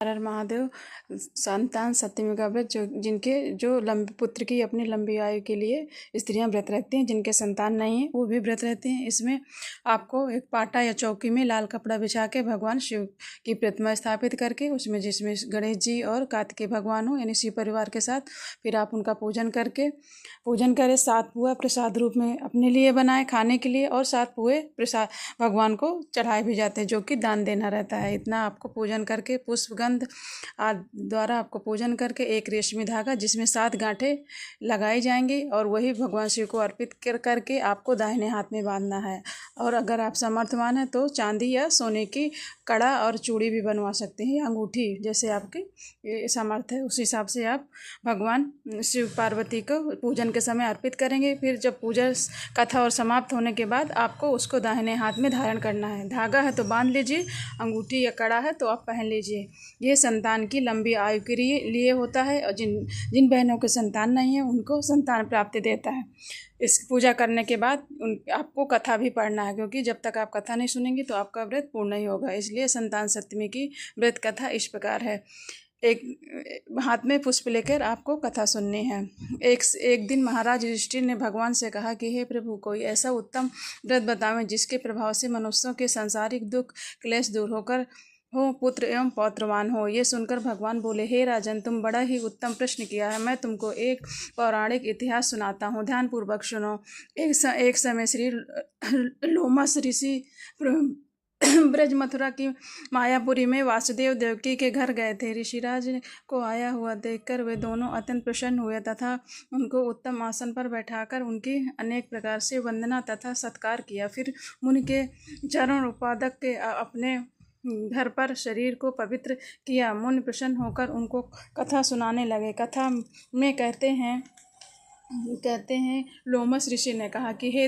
हर महादेव संतान सप्तमी का व्रत जो लंबे पुत्र की अपनी लंबी आयु के लिए स्त्रियां व्रत रखती हैं, जिनके संतान नहीं है वो भी व्रत रहते हैं। इसमें आपको एक पाटा या चौकी में लाल कपड़ा बिछा के भगवान शिव की प्रतिमा स्थापित करके उसमें जिसमें गणेश जी और कार्तिकेय भगवान हो यानी शिव परिवार के साथ, फिर आप उनका पूजन करें। 7 पुआ प्रसाद रूप में अपने लिए बनाए खाने के लिए, और 7 पुए प्रसाद भगवान को चढ़ाए भी जाते हैं, जो कि दान देना रहता है। इतना आपको पूजन करके पुष्पगंध आदि द्वारा आपको पूजन करके एक रेशमी धागा जिसमें 7 गांठें लगाई जाएंगी और वही भगवान शिव को अर्पित करके आपको दाहिने हाथ में बांधना है। और अगर आप समर्थवान हैं तो चांदी या सोने की कड़ा और चूड़ी भी बनवा सकते हैं, या अंगूठी, जैसे आपकी सामर्थ है उस हिसाब से आप भगवान शिव पार्वती को पूजन के समय अर्पित करेंगे। फिर जब पूजा कथा और समाप्त होने के बाद आपको उसको दाहिने हाथ में धारण करना है। धागा है तो बांध लीजिए, अंगूठी या कड़ा है तो आप पहन लीजिए। ये संतान की लंबी आयु के लिए होता है, और जिन बहनों के संतान नहीं है उनको संतान प्राप्ति देता है। इस पूजा करने के बाद आपको कथा भी पढ़ना है, क्योंकि जब तक आप कथा नहीं सुनेंगे तो आपका व्रत पूर्ण नहीं होगा। इसलिए संतान सप्तमी की व्रत कथा इस प्रकार है। एक हाथ में पुष्प लेकर आपको कथा सुननी है। एक दिन महाराज युधिष्ठिर ने भगवान से कहा कि हे प्रभु, कोई ऐसा उत्तम व्रत बतावें जिसके प्रभाव से मनुष्यों के सांसारिक दुख क्लेश दूर होकर हो, पुत्र एवं पौत्रवान हो। ये सुनकर भगवान बोले, हे राजन, तुम बड़ा ही उत्तम प्रश्न किया है। मैं तुमको एक पौराणिक इतिहास सुनाता हूँ, ध्यानपूर्वक सुनो। एक समय श्री लोमस ऋषि ब्रज मथुरा की मायापुरी में वासुदेव देवकी के घर गए थे। ऋषिराज को आया हुआ देखकर वे दोनों अत्यंत प्रसन्न हुए तथा उनको उत्तम आसन पर बैठाकर उनकी अनेक प्रकार से वंदना तथा सत्कार किया। फिर मुनि के चरण उपादक के अपने घर पर शरीर को पवित्र किया। मुनि प्रसन्न होकर उनको कथा सुनाने लगे। कथा में कहते हैं लोमस ऋषि ने कहा कि हे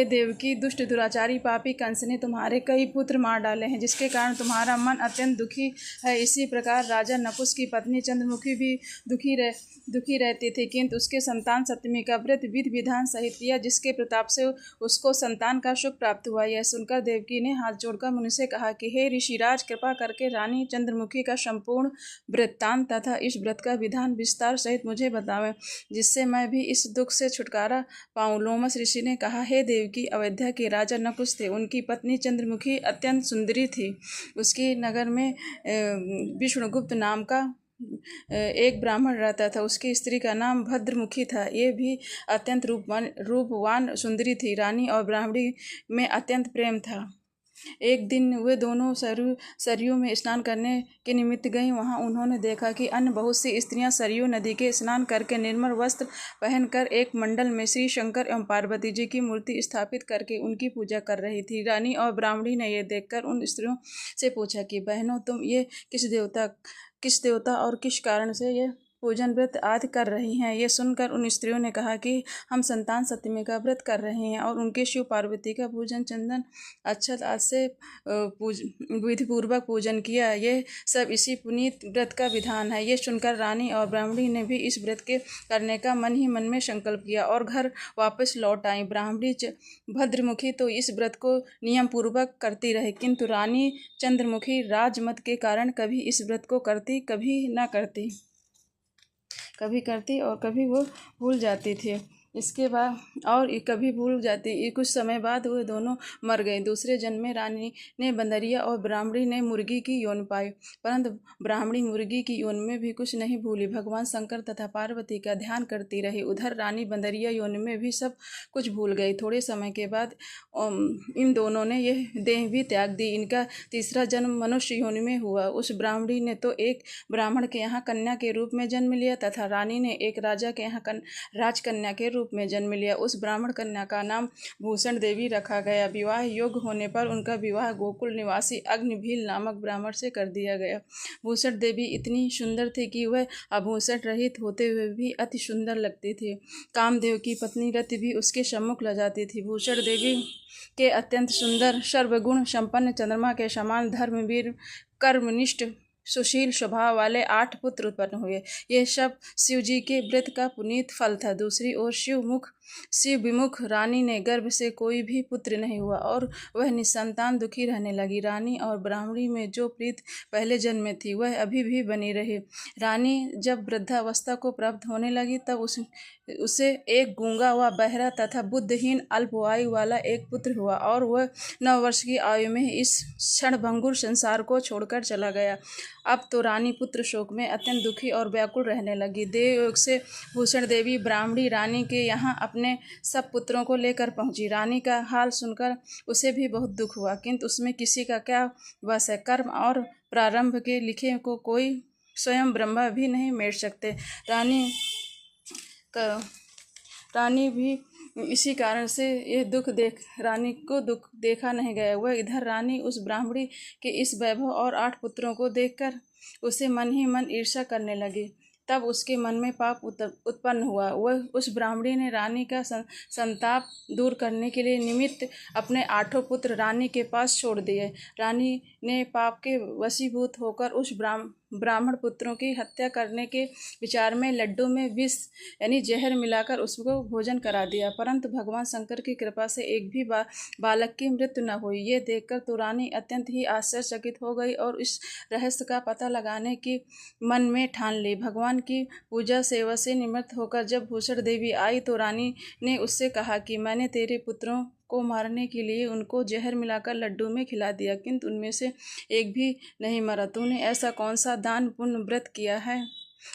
देव की दुष्ट दुराचारी पापी कंस ने तुम्हारे कई पुत्र मार डाले हैं, जिसके कारण तुम्हारा मन अत्यंत दुखी है। इसी प्रकार राजा नकुश की पत्नी चंद्रमुखी भी दुखी रहती थी, किंतु उसके संतान सप्तमी का व्रत विधि विधान सहित किया, जिसके प्रताप से उसको संतान का सुख प्राप्त हुआ। यह सुनकर देवकी ने हाथ जोड़कर मुनि से कहा कि हे ऋषिराज, कृपा करके रानी चंद्रमुखी का संपूर्ण वृत्तांत तथा इस व्रत का विधान विस्तार सहित मुझे बतावें, जिससे मैं भी इस दुख से छुटकारा पाऊं। लोमस ऋषि ने कहा, हे देवकी, अयोध्या के राजा नकुश थे। उनकी पत्नी चंद्रमुखी अत्यंत सुंदरी थी। उसकी नगर में विष्णुगुप्त नाम का एक ब्राह्मण रहता था। उसकी स्त्री का नाम भद्रमुखी था। ये भी अत्यंत रूपवान सुंदरी थी। रानी और ब्राह्मणी में अत्यंत प्रेम था। एक दिन वे दोनों सरयू में स्नान करने के निमित्त गईं। वहां उन्होंने देखा कि अन्य बहुत सी स्त्रियां सरयू नदी के स्नान करके निर्मल वस्त्र पहनकर एक मंडल में श्री शंकर एवं पार्वती जी की मूर्ति स्थापित करके उनकी पूजा कर रही थी। रानी और ब्राह्मणी ने यह देखकर उन स्त्रियों से पूछा कि बहनों, तुम ये किस देवता और किस कारण से ये पूजन व्रत आदि कर रही हैं। ये सुनकर उन स्त्रियों ने कहा कि हम संतान सप्तमी का व्रत कर रहे हैं और उनके शिव पार्वती का पूजन चंदन अक्षत आदि से विधिपूर्वक पूजन किया। ये सब इसी पुनीत व्रत का विधान है। ये सुनकर रानी और ब्राह्मणी ने भी इस व्रत के करने का मन ही मन में संकल्प किया और घर वापस लौट आई। ब्राह्मणी भद्रमुखी तो इस व्रत को नियम पूर्वक करती रही, किंतु रानी चंद्रमुखी राजमत के कारण कभी इस व्रत को करती, कभी न करती, कभी करती और कभी वो भूल जाती थी। इसके बाद और कभी भूल जाती। कुछ समय बाद वे दोनों मर गए। दूसरे जन्म में रानी ने बंदरिया और ब्राह्मणी ने मुर्गी की योनि पाई, परंतु ब्राह्मणी मुर्गी की योनि में भी कुछ नहीं भूली। भगवान शंकर तथा पार्वती का ध्यान करती रही। उधर रानी बंदरिया योनि में भी सब कुछ भूल गई। थोड़े समय के बाद इन दोनों ने यह देह भी त्याग दी। इनका तीसरा जन्म मनुष्य योनि में हुआ। उस ब्राह्मणी ने तो एक ब्राह्मण के यहाँ कन्या के रूप में जन्म लिया तथा रानी ने एक राजा के यहाँ राजकन्या के रूप में जन्म लिया। उस ब्राह्मण कन्या का नाम भूषण देवी रखा गया। विवाह योग्य होने पर उनका विवाह गोकुल निवासी अग्निभील नामक ब्राह्मण से कर दिया गया। भूषण देवी इतनी सुंदर थी कि वह आभूषण रहित होते हुए भी अति सुंदर लगती थी। कामदेव की पत्नी रति भी उसके सम्मुख ल जाती थी। भूषण देवी के अत्यंत सुंदर सर्वगुण संपन्न चंद्रमा के समान धर्मवीर कर्मनिष्ठ सुशील स्वभाव वाले 8 पुत्र उत्पन्न हुए। ये सब शिव जी के व्रत का पुनीत फल था। दूसरी ओर शिव मुख शिव विमुख रानी ने गर्भ से कोई भी पुत्र नहीं हुआ और वह निसंतान दुखी रहने लगी। रानी और ब्राह्मणी में जो प्रीत पहले जन्म में थी वह अभी भी बनी रही। रानी जब वृद्धावस्था को प्राप्त होने लगी तब उसे एक गूंगा व बहरा तथा बुद्धिहीन अल्पवायु वाला एक पुत्र हुआ और वह 9 वर्ष की आयु में इस क्षणभंगुर संसार को छोड़कर चला गया। अब तो रानी पुत्र शोक में अत्यंत दुखी और व्याकुल रहने लगी। देवयोग से भूषण देवी ब्राह्मणी रानी के यहाँ अपने सब पुत्रों को लेकर पहुंची। रानी का हाल सुनकर उसे भी बहुत दुख हुआ, किंतु उसमें किसी का क्या वश है। कर्म और प्रारंभ के लिखे को कोई स्वयं ब्रह्मा भी नहीं मेट सकते। रानी भी इसी कारण से रानी को दुख देखा नहीं गया। वह इधर रानी उस ब्राह्मणी के इस वैभव और 8 पुत्रों को देखकर उसे मन ही मन ईर्ष्या करने लगी। तब उसके मन में पाप उत्पन्न हुआ। वह उस ब्राह्मणी ने रानी का संताप दूर करने के लिए निमित्त अपने 8 पुत्र रानी के पास छोड़ दिए। रानी ने पाप के वशीभूत होकर उस ब्राह्मण पुत्रों की हत्या करने के विचार में लड्डू में विष यानी जहर मिलाकर उसको भोजन करा दिया, परंतु भगवान शंकर की कृपा से एक भी बालक की मृत्यु न हुई। ये देखकर तो रानी अत्यंत ही आश्चर्यचकित हो गई और इस रहस्य का पता लगाने की मन में ठान ली। भगवान की पूजा सेवा से निवृत्त होकर जब भूषण देवी आई तो रानी ने उससे कहा कि मैंने तेरे पुत्रों को मारने के लिए उनको जहर मिलाकर लड्डू में खिला दिया, किंतु उनमें से एक भी नहीं मरा। तूने ऐसा कौन सा दान पुण्य व्रत किया है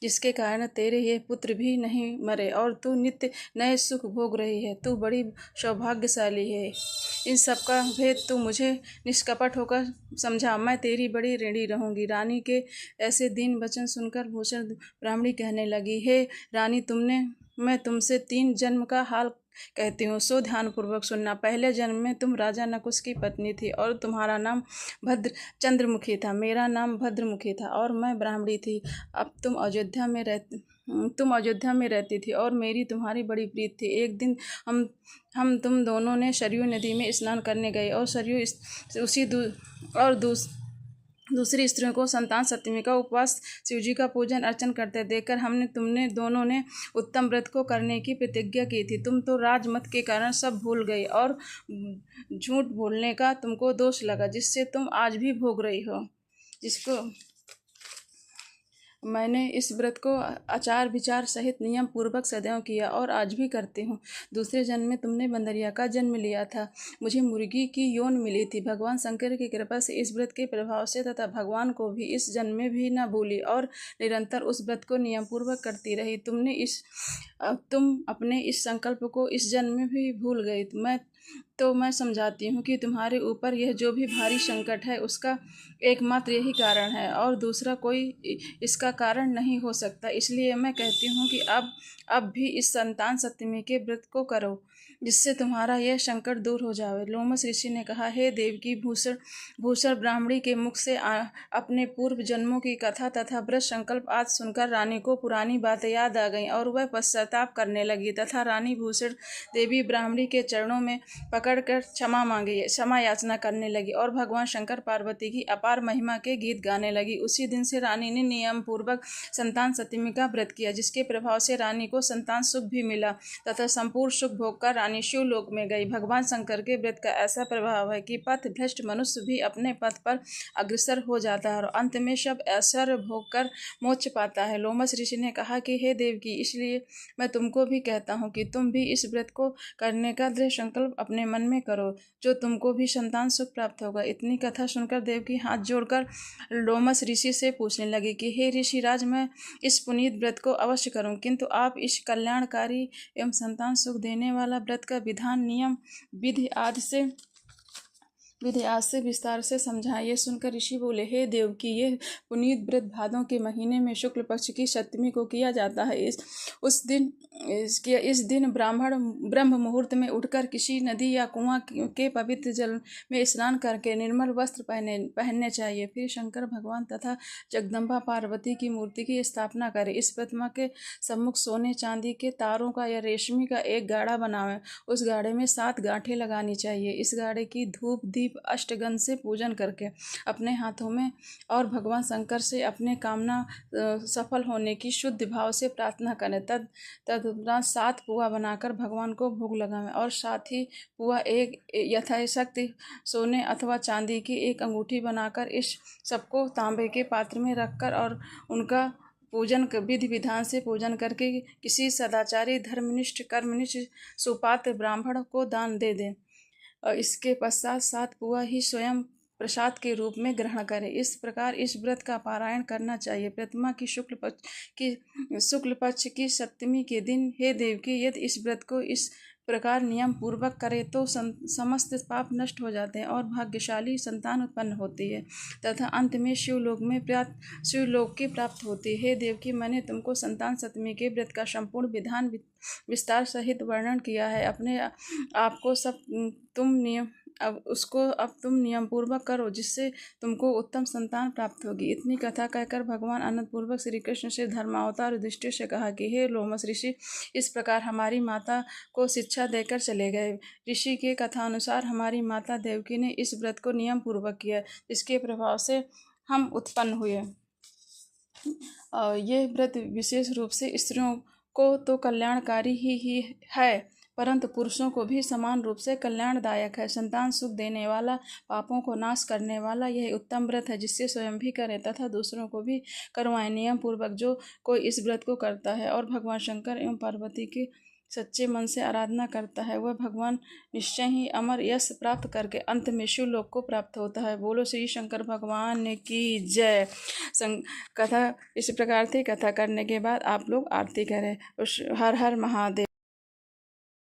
जिसके कारण तेरे ये पुत्र भी नहीं मरे और तू नित्य नए सुख भोग रही है? तू बड़ी सौभाग्यशाली है। इन सब का भेद तू मुझे निष्कपट होकर समझा, मैं तेरी बड़ी ऋणी रहूंगी। रानी के ऐसे दीन वचन सुनकर भूषण ब्राह्मणी कहने लगी, हे रानी, मैं तुमसे 3 जन्म का हाल कहती हूँ, सो ध्यानपूर्वक सुनना। पहले जन्म में तुम राजा नकुश की पत्नी थी और तुम्हारा नाम चंद्रमुखी था। मेरा नाम भद्रमुखी था और मैं ब्राह्मणी थी। अब तुम अयोध्या में रहती थी और मेरी तुम्हारी बड़ी प्रीत थी। एक दिन तुम दोनों ने सरयू नदी में स्नान करने गए और दूसरी स्त्रियों को संतान सप्तमी का उपवास, शिवजी का पूजन अर्चन करते देखकर तुमने दोनों ने उत्तम व्रत को करने की प्रतिज्ञा की थी। तुम तो राजमत के कारण सब भूल गई और झूठ बोलने का तुमको दोष लगा, जिससे तुम आज भी भोग रही हो। जिसको मैंने इस व्रत को आचार विचार सहित नियम पूर्वक सदैव किया और आज भी करती हूँ। दूसरे जन्म में तुमने बंदरिया का जन्म लिया था, मुझे मुर्गी की योन मिली थी। भगवान शंकर की कृपा से इस व्रत के प्रभाव से तथा भगवान को भी इस जन्म में भी न भूली और निरंतर उस व्रत को नियम पूर्वक करती रही। तुम अपने इस संकल्प को इस जन्म में भी भूल गई। मैं समझाती हूँ कि तुम्हारे ऊपर यह जो भी भारी संकट है उसका एकमात्र यही कारण है और दूसरा कोई इसका कारण नहीं हो सकता। इसलिए मैं कहती हूँ कि अब भी इस संतान सप्तमी के व्रत को करो, जिससे तुम्हारा यह संकट दूर हो जाए। लोमस ऋषि ने कहा, हे देवकी, भूषण ब्राह्मणी के मुख से अपने पूर्व जन्मों की कथा तथा व्रत संकल्प आज सुनकर रानी को पुरानी बातें याद आ गईं और वह पश्चाताप करने लगी तथा रानी भूषण देवी ब्राह्मणी के चरणों में पकड़कर क्षमा याचना करने लगी और भगवान शंकर पार्वती की अपार महिमा के गीत गाने लगी। उसी दिन से रानी ने नियम पूर्वक संतान सप्तमी का व्रत किया, जिसके प्रभाव से रानी को संतान सुख भी मिला तथा संपूर्ण सुख भोग कर रानी शिवलोक में गई। भगवान शंकर के व्रत का ऐसा प्रभाव है कि पथ भ्रष्ट मनुष्य भी अपने पथ पर अग्रसर हो जाता है और अंत में सब ऐश्वर्य भोग कर मोक्ष पाता है। लोमस ऋषि ने कहा कि हे देवकी, इसलिए मैं तुमको भी कहता हूँ कि तुम भी इस व्रत को करने का दृढ़ संकल्प अपने मन में करो, जो तुमको भी संतान सुख प्राप्त होगा। इतनी कथा सुनकर देवकी हाथ जोड़कर लोमस ऋषि से पूछने लगी कि हे ऋषिराज, मैं इस पुनीत व्रत को अवश्य करूं, किंतु आप इस कल्याणकारी एवं संतान सुख देने वाला व्रत का विधान, नियम, विधि आदि से विस्तार से समझाएं। ये सुनकर ऋषि बोले, हे देवकी, ये पुनीत व्रत भादों के महीने में शुक्ल पक्ष की सप्तमी को किया जाता है। इस दिन ब्रह्म मुहूर्त में उठकर किसी नदी या कुआं के पवित्र जल में स्नान करके निर्मल वस्त्र पहनने चाहिए। फिर शंकर भगवान तथा जगदम्बा पार्वती की मूर्ति की स्थापना करें। इस प्रतिमा के सम्मुख सोने चांदी के तारों का या रेशमी का एक गाड़ा बनावें। उस गाड़े में 7 गांठें लगानी चाहिए। इस गाड़े की धूप दीप दीप अष्टगंध से पूजन करके अपने हाथों में और भगवान शंकर से अपने कामना सफल होने की शुद्ध भाव से प्रार्थना करें। तदुपरांत 7 पुआ बनाकर भगवान को भोग लगावें और साथ ही पुआ एक यथाशक्ति सोने अथवा चांदी की एक अंगूठी बनाकर इस सबको तांबे के पात्र में रखकर और उनका पूजन विधि विधान से पूजन करके किसी सदाचारी धर्मनिष्ठ कर्मनिष्ठ सुपात्र ब्राह्मण को दान दे दें और इसके पश्चात 7 पुआ ही स्वयं प्रसाद के रूप में ग्रहण करें। इस प्रकार इस व्रत का पारायण करना चाहिए। प्रतिमा की शुक्ल पक्ष की सप्तमी के दिन हे देवकी यदि इस व्रत को इस प्रकार नियम पूर्वक करे तो समस्त पाप नष्ट हो जाते हैं और भाग्यशाली संतान उत्पन्न होती है तथा अंत में शिवलोक की प्राप्त होती है। हे देवकी मैंने तुमको संतान सप्तमी के व्रत का संपूर्ण विधान विस्तार सहित वर्णन किया है। अपने आपको अब तुम नियम पूर्वक करो जिससे तुमको उत्तम संतान प्राप्त होगी। इतनी कथा कहकर भगवान आनंद पूर्वक श्री कृष्ण से धर्मावतार युधिष्ठिर से कहा कि हे लोमस ऋषि इस प्रकार हमारी माता को शिक्षा देकर चले गए। ऋषि के कथानुसार हमारी माता देवकी ने इस व्रत को नियम पूर्वक किया जिसके प्रभाव से हम उत्पन्न हुए। ये व्रत विशेष रूप से स्त्रियों को तो कल्याणकारी ही है परंतु पुरुषों को भी समान रूप से कल्याणदायक है। संतान सुख देने वाला, पापों को नाश करने वाला यह उत्तम व्रत है जिससे स्वयं भी करें तथा दूसरों को भी करवाएं। नियम पूर्वक जो कोई इस व्रत को करता है और भगवान शंकर एवं पार्वती की सच्चे मन से आराधना करता है वह भगवान निश्चय ही अमर यश प्राप्त करके अंत में शिवलोक को प्राप्त होता है। बोलो श्री शंकर भगवान की जय। कथा इस प्रकार थी। कथा करने के बाद आप लोग आरती करें। हर हर महादेव।